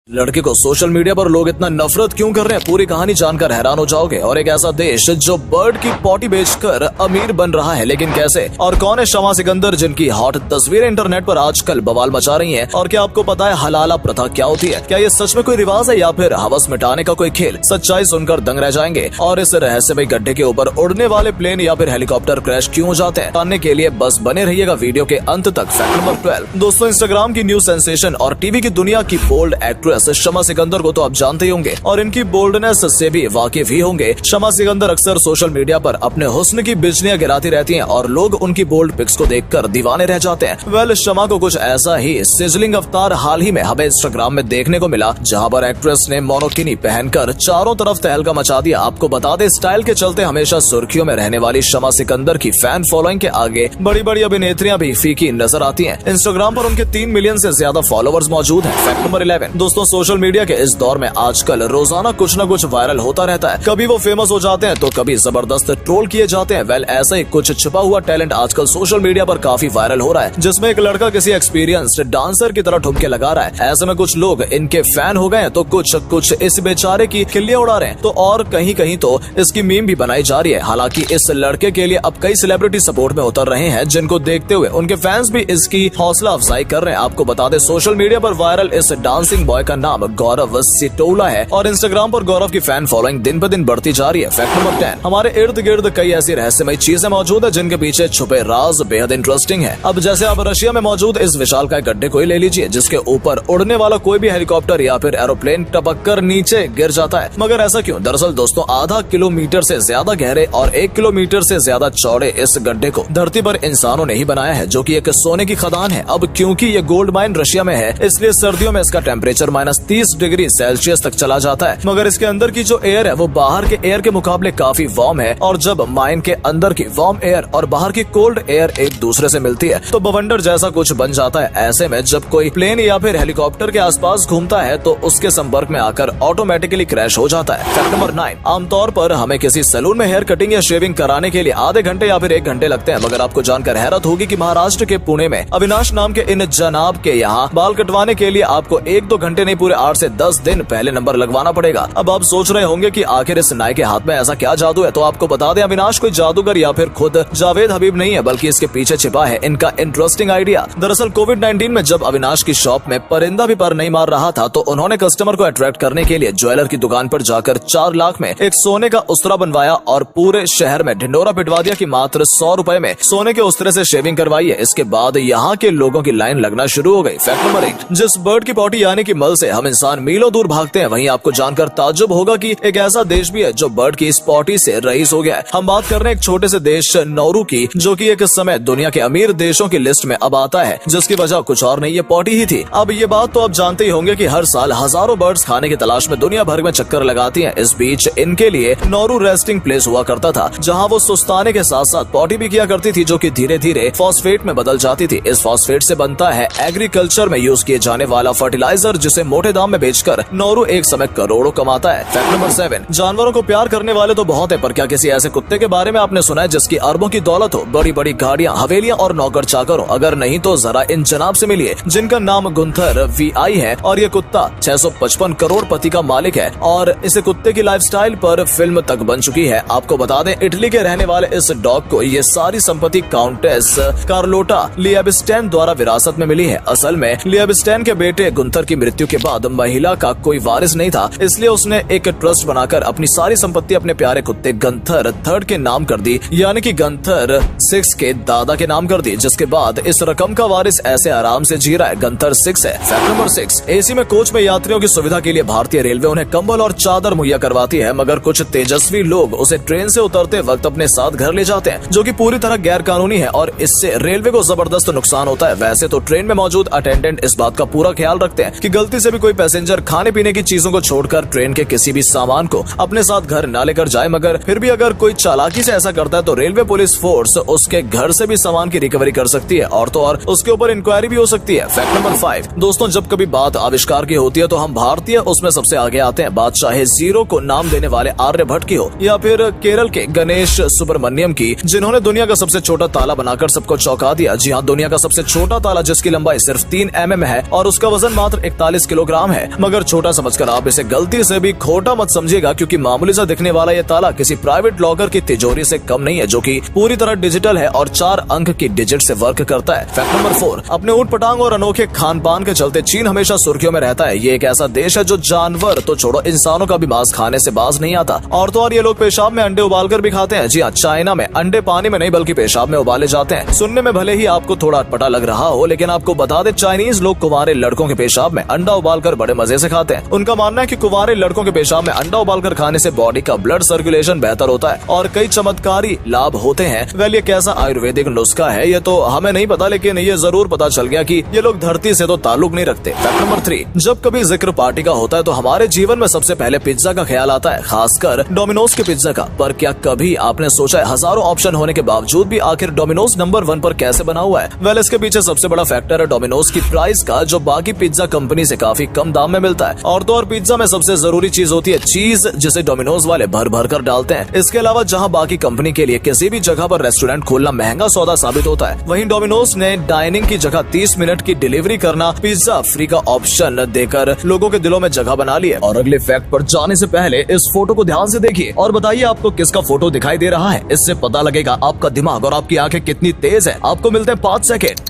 लड़के को social media पर लोग इतना नफरत क्यों कर रहे हैं, पूरी कहानी जानकर हैरान हो जाओगे। और एक ऐसा देश जो बर्ड की पॉटी बेचकर अमीर बन रहा है, लेकिन कैसे, और कौन है शमा सिकंदर जिनकी हॉट तस्वीरें इंटरनेट पर आजकल बवाल मचा रही हैं। और क्या आपको पता है हलाला प्रथा क्या होती है? क्या ये सच में कोई रिवाज है या फिर हवस मिटाने का कोई खेल? सच्चाई सुनकर दंग रह जाएंगे। और इस रहस्यमय गड्ढे के ऊपर उड़ने वाले प्लेन या फिर हेलीकॉप्टर क्रैश क्यों हो जाते हैं, जानने के लिए बस बने रहिएगा वीडियो के अंत तक। फैक्ट नंबर 12 दोस्तों, इंस्टाग्राम की न्यूज सेंसेशन और टीवी की दुनिया की बोल्ड एक्ट्रेस शमा सिकंदर को तो आप जानते ही होंगे और इनकी बोल्डनेस से भी वाकिफ ही होंगे। शमा सिकंदर अक्सर सोशल मीडिया पर अपने हुस्न की बिजलियां गिराती रहती हैं और लोग उनकी बोल्ड पिक्स को देखकर दीवाने रह जाते हैं। वेल, शमा को कुछ ऐसा ही सिजलिंग अवतार हाल ही में हमें इंस्टाग्राम में देखने को मिला, जहां पर एक्ट्रेस ने मोनोकिनी पहनकर चारों तरफ तहलका मचा दिया। आपको बता दें, स्टाइल के चलते हमेशा सुर्खियों में रहने वाली शमा सिकंदर की फैन फॉलोइंग के आगे बड़ी बड़ी अभिनेत्रियां भी फीकी नजर आती हैं। इंस्टाग्राम पर उनके 3 मिलियन से ज्यादा फॉलोअर्स मौजूद हैं। फैक्ट नंबर 11 दोस्तों, सोशल मीडिया के इस दौर में आजकल रोजाना कुछ न कुछ वायरल होता रहता है। कभी वो फेमस हो जाते हैं तो कभी जबरदस्त ट्रोल किए जाते हैं। वेल, ऐसा ही कुछ छिपा हुआ टैलेंट आजकल सोशल मीडिया पर काफी वायरल हो रहा है, जिसमें एक लड़का किसी एक्सपीरियंस्ड डांसर की तरह ठुमके लगा रहा है। ऐसे में कुछ लोग इनके फैन हो गए हैं तो कुछ इस बेचारे की खिल्लियां उड़ा रहे हैं, तो और कहीं कहीं तो इसकी मीम भी बनाई जा रही है। हालांकि इस लड़के के लिए अब कई सेलिब्रिटी सपोर्ट में उतर रहे हैं, जिनको देखते हुए उनके फैंस भी इसकी हौसला अफजाई कर रहे हैं। आपको बता दें, सोशल मीडिया पर वायरल इस डांसिंग बॉय का नाम गौरव सिटोला है और इंस्टाग्राम पर गौरव की फैन फॉलोइंग दिन ब दिन बढ़ती जा रही है। फैक्ट नंबर 10 हमारे इर्द गिर्द कई ऐसी रहस्यमय चीजें मौजूद है जिनके पीछे छुपे राज बेहद इंटरेस्टिंग है। अब जैसे आप रशिया में मौजूद इस विशालकाय गड्ढे को ही ले लीजिए, जिसके ऊपर उड़ने वाला कोई भी हेलीकॉप्टर या फिर एरोप्लेन टपक कर नीचे गिर जाता है। मगर ऐसा क्यों? दरअसल दोस्तों, आधा किलोमीटर से ज्यादा गहरे और 1 किलोमीटर से ज्यादा चौड़े इस गड्ढे को धरती पर इंसानों ने ही बनाया है, जो कि एक सोने की खदान है। अब क्योंकि ये गोल्ड माइन रशिया में है, इसलिए सर्दियों में इसका टेम्परेचर -30 डिग्री सेल्सियस तक चला जाता है। मगर इसके अंदर की जो एयर है वो बाहर के एयर के मुकाबले काफी वार्म है, और जब माइन के अंदर की वार्म एयर और बाहर की कोल्ड एयर एक दूसरे से मिलती है तो बवंडर जैसा कुछ बन जाता है। ऐसे में जब कोई प्लेन या फिर हेलीकॉप्टर के आसपास घूमता है तो उसके संपर्क में आकर ऑटोमेटिकली क्रैश हो जाता है। फैक्ट नंबर 9 आमतौर पर हमें किसी सैलून में हेयर कटिंग या शेविंग कराने के लिए आधे घंटे या फिर 1 घंटे लगते हैं। मगर आपको जानकर हैरत होगी कि महाराष्ट्र के पुणे में अविनाश नाम के इन जनाब के यहाँ बाल कटवाने के लिए आपको 1-2 घंटे नहीं, पूरे 8 से 10 दिन पहले नंबर लगवाना पड़ेगा। अब आप सोच रहे होंगे कि आखिर इस नाई के हाथ में ऐसा क्या जादू है, तो आपको बता दें, अविनाश कोई जादूगर या फिर खुद जावेद हबीब नहीं है, बल्कि इसके पीछे छिपा है इनका इंटरेस्टिंग आइडिया। दरअसल कोविड-19 में जब अविनाश की शॉप में परिंदा भी पर नहीं मार रहा था, तो उन्होंने कस्टमर को अट्रैक्ट करने के लिए ज्वेलर की दुकान पर जाकर 4 लाख में एक सोने का उस्तरा बनवाया और पूरे शहर में ढिंडोरा पिटवा दिया कि मात्र 100 रुपए में सोने के उस्तरे से शेविंग करवाइए। इसके बाद यहाँ के लोगों की लाइन लगना शुरू हो गई। फैक्ट नंबर 1 जिस बर्ड की पॉटी यानी कि मल से हम इंसान मीलों दूर भागते हैं, वहीं आपको जानकर ताज्जुब होगा कि एक ऐसा देश भी है जो बर्ड की इस पॉटी से रईस हो गया है। हम बात कर रहे हैं एक छोटे से देश नौरू की, जो कि एक समय दुनिया के अमीर देशों की लिस्ट में अब आता है, जिसकी वजह कुछ और नहीं, ये पॉटी ही थी। अब ये बात तो आप जानते ही होंगे कि हर साल हजारों बर्ड्स खाने की तलाश में दुनिया भर में चक्कर लगाती हैं। इस बीच इनके लिए नौरू रेस्टिंग प्लेस हुआ करता था, जहां वो सुस्ताने के साथ साथ पॉटी भी किया करती थी, जो कि धीरे धीरे फॉस्फेट में बदल जाती थी। इस फॉस्फेट से बनता है एग्रीकल्चर में यूज किए जाने वाला फर्टिलाइजर, जिसे मोटे दाम में बेचकर नौरू एक समय करोड़ों कमाता है। फैक्ट नंबर 7 जानवरों को प्यार करने वाले तो बहुत है, पर क्या किसी ऐसे कुत्ते के बारे में आपने सुना है जिसकी अरबों की दौलत हो, बड़ी बड़ी गाड़ियां, हवेलियां और नौकर चाकर हो? अगर नहीं तो जरा इन जनाब से मिलिए, जिनका नाम गुंथर वीआई है और ये कुत्ता 655 करोड़ पति का मालिक है, और इसे कुत्ते की लाइफस्टाइल पर फिल्म तक बन चुकी है। आपको बता दें, इटली के रहने वाले इस डॉग को ये सारी संपत्ति काउंटेस कार्लोटा लियाबिस्टेन द्वारा विरासत में मिली है। असल में लियाबिस्टेन के बेटे गुंथर की मृत्यु के बाद महिला का कोई वारिस नहीं था, इसलिए उसने एक ट्रस्ट बनाकर अपनी सारी संपत्ति अपने प्यारे कुत्ते गंथर 3 के नाम कर दी, यानी कि गंथर 6 के दादा के नाम कर दी, जिसके बाद इस रकम का वारिस ऐसे आराम से जी रहा है, गंथर 6 है। फैक्ट नंबर 6 एसी में कोच में यात्रियों की सुविधा के लिए भारतीय रेलवे उन्हें कंबल और चादर मुहैया करवाती है, मगर कुछ तेजस्वी लोग उसे ट्रेन से उतरते वक्त अपने साथ घर ले जाते हैं, जो कि पूरी तरह गैर कानूनी है और इससे रेलवे को जबरदस्त नुकसान होता है। वैसे तो ट्रेन में मौजूद अटेंडेंट इस बात का पूरा ख्याल रखते हैं कि गलती से भी कोई पैसेंजर खाने पीने की चीजों को छोड़कर ट्रेन के किसी भी सामान को अपने साथ घर न लेकर जाए, मगर फिर भी अगर कोई चालाकी से ऐसा करता है तो रेलवे पुलिस फोर्स उसके घर से भी सामान की रिकवरी कर सकती है, और तो और उसके ऊपर इंक्वायरी भी हो सकती है। फैक्ट नंबर 5 दोस्तों, जब कभी बात आविष्कार की होती है तो हम भारतीय उसमें सबसे आगे आते हैं। बात चाहे जीरो को नाम देने वाले आर्यभट्ट की हो या फिर केरल के गणेश सुब्रमण्यम की, जिन्होंने दुनिया का सबसे छोटा ताला बनाकर सबको चौंका दिया। जी हाँ, दुनिया का सबसे छोटा ताला जिसकी लंबाई सिर्फ 3 mm है और उसका वजन मात्र 41 किलोग्राम है, मगर छोटा समझकर आप इसे गलती से भी खोटा मत समझिएगा, क्योंकि मामूली सा दिखने वाला ये ताला किसी प्राइवेट लॉकर की तिजोरी से कम नहीं है, जो कि पूरी तरह डिजिटल है और 4 अंक की डिजिट से वर्क करता है। फैक्ट नंबर 4, अपने ऊट पटांग और अनोखे खान पान के चलते चीन हमेशा सुर्खियों में रहता है। ये एक ऐसा देश है जो जानवर तो छोड़ो, इंसानों का भी मांस खाने से बाज नहीं आता। और तो और ये लोग पेशाब में अंडे उबालकर भी खाते हैं। जी हाँ, चाइना में अंडे पानी में नहीं बल्कि पेशाब में उबाले जाते हैं। सुनने में भले ही आपको थोड़ा अटपटा लग रहा हो, लेकिन आपको बता दे, चाइनीज लोग कुंवारे लड़कों के पेशाब में अंडा उबालकर बड़े मजे से खाते हैं। उनका मानना है कि कुंवारे लड़कों के पेशाब में अंडा उबालकर खाने से बॉडी का ब्लड सर्कुलेशन बेहतर होता है और कई चमत्कारी लाभ होते हैं। वेल, ये कैसा आयुर्वेदिक नुस्खा है ये तो हमें नहीं पता, लेकिन ये जरूर पता चल गया कि ये लोग धरती से तो ताल्लुक नहीं रखते। फैक्ट नंबर 3, जब कभी जिक्र पार्टी का होता है तो हमारे जीवन में सबसे पहले पिज्जा का ख्याल आता है, खासकर डोमिनोज के पिज्जा का। पर क्या कभी आपने सोचा है हजारों ऑप्शन होने के बावजूद भी आखिर डोमिनोज नंबर 1 पर कैसे बना हुआ है? वेल, इसके पीछे सबसे बड़ा फैक्टर है डोमिनोज की प्राइस का, जो बाकी पिज्जा कंपनी से काफी कम दाम में मिलता है। और तो और पिज्जा में सबसे जरूरी चीज होती है चीज, जिसे डोमिनोज वाले भर भर कर डालते हैं। इसके अलावा जहां बाकी कंपनी के लिए किसी भी जगह पर रेस्टोरेंट खोलना महंगा सौदा साबित होता है, वहीं डोमिनोज ने डाइनिंग की जगह 30 मिनट की डिलीवरी करना, पिज्जा फ्री का ऑप्शन देकर लोगों के दिलों में जगह बना ली है। और अगले फैक्ट पर जाने से पहले इस फोटो को ध्यान से देखिए और बताइए आपको किसका फोटो दिखाई दे रहा है। इससे पता लगेगा आपका दिमाग और आपकी आंखें कितनी तेज है। आपको मिलते हैं 5 सेकेंड।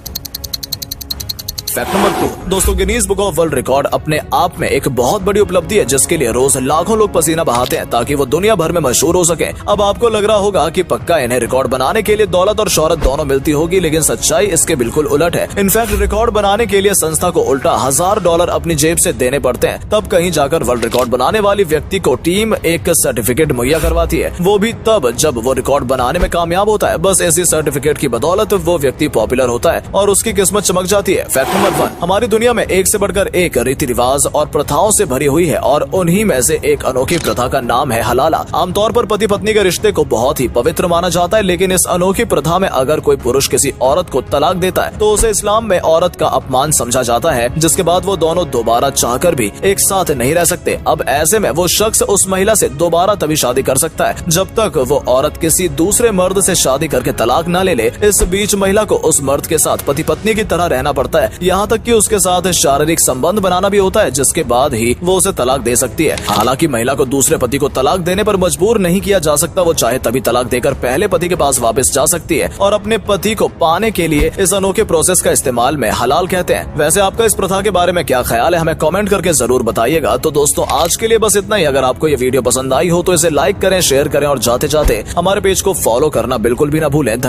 फैक्ट नंबर 2, दोस्तों, Guinness book of world record अपने आप में एक बहुत बड़ी उपलब्धि है, जिसके लिए रोज लाखों लोग पसीना बहाते हैं ताकि वो दुनिया भर में मशहूर हो सके। अब आपको लग रहा होगा कि पक्का इन्हें रिकॉर्ड बनाने के लिए दौलत और शोहरत दोनों मिलती होगी, लेकिन सच्चाई इसके बिल्कुल उलट है। इनफैक्ट रिकॉर्ड बनाने के लिए संस्था को उल्टा $1000 अपनी जेब से देने पड़ते हैं, तब कहीं जाकर वर्ल्ड रिकॉर्ड बनाने वाली व्यक्ति को टीम एक सर्टिफिकेट मुहैया करवाती है, वो भी तब जब वो रिकॉर्ड बनाने में कामयाब होता है। बस ऐसी सर्टिफिकेट की बदौलत वो व्यक्ति पॉपुलर होता है और उसकी किस्मत चमक जाती है। फैक्ट नंबर 1, हमारी दुनिया में एक से बढ़कर एक रीति रिवाज और प्रथाओं से भरी हुई है और उन्हीं में से एक अनोखी प्रथा का नाम है हलाला। आमतौर पर पति पत्नी के रिश्ते को बहुत ही पवित्र माना जाता है, लेकिन इस अनोखी प्रथा में अगर कोई पुरुष किसी औरत को तलाक देता है तो उसे इस्लाम में औरत का अपमान समझा जाता है, जिसके बाद वो दोनों दोबारा चाहकर भी एक साथ नहीं रह सकते। अब ऐसे में वो शख्स उस महिला से दोबारा तभी शादी कर सकता है जब तक वो औरत किसी दूसरे मर्द से शादी करके तलाक न ले ले। इस बीच महिला को उस मर्द के साथ पति पत्नी की तरह रहना पड़ता है, यहाँ तक कि उसके साथ शारीरिक संबंध बनाना भी होता है, जिसके बाद ही वो उसे तलाक दे सकती है। हालांकि महिला को दूसरे पति को तलाक देने पर मजबूर नहीं किया जा सकता, वो चाहे तभी तलाक देकर पहले पति के पास वापस जा सकती है और अपने पति को पाने के लिए इस अनोखे प्रोसेस का इस्तेमाल में हलाल कहते हैं। वैसे आपका इस प्रथा के बारे में क्या ख्याल है, हमें कमेंट करके जरूर बताइएगा। तो दोस्तों, आज के लिए बस इतना ही। अगर आपको ये वीडियो पसंद आई हो तो इसे लाइक करें, शेयर करें और जाते जाते हमारे पेज को फॉलो करना बिल्कुल भी न भूलें।